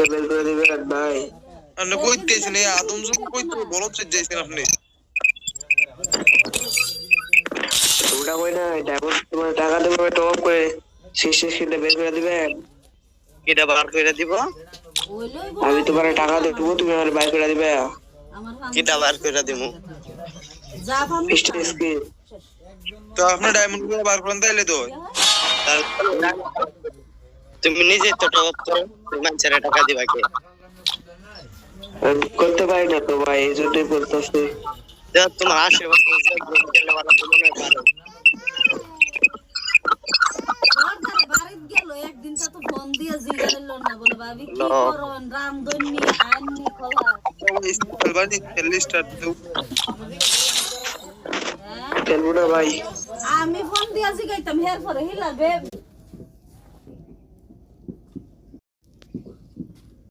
সিটটা বের করে দিবেন ভাই। আপনি কইতেছেন এই আদমজুক কইতে বলত যাইছেন আপনি। ওটা কই না, এখন তোমার টাকা দেবো টপ করে সিটটা বের করে দিবেন। কিটা বার করে দিব? আমি তোমার টাকা দেবো, তুমি আমার বাইর করে দিবে। কিটা বার করে দিব? তো আপনি ডায়মন্ড গুলো বার করেন তাইলে তো তুমি নিজে তো টপ করো, মানুষের টাকা দিবা কে? করতে পারি না তো ভাই, এই জন্যই বলতেছি। তোমার আশেপাশে মনে পারো একদিন তো ফোন দিয়ে জিজ্ঞাসা না বলে ভাবি কি করন রামদন্নি আননি খোলা বানি লিস্টার দেও খেলবো না ভাই। আমি ফোন দিয়ে জিজ্ঞাইতাম হের পরে হিলা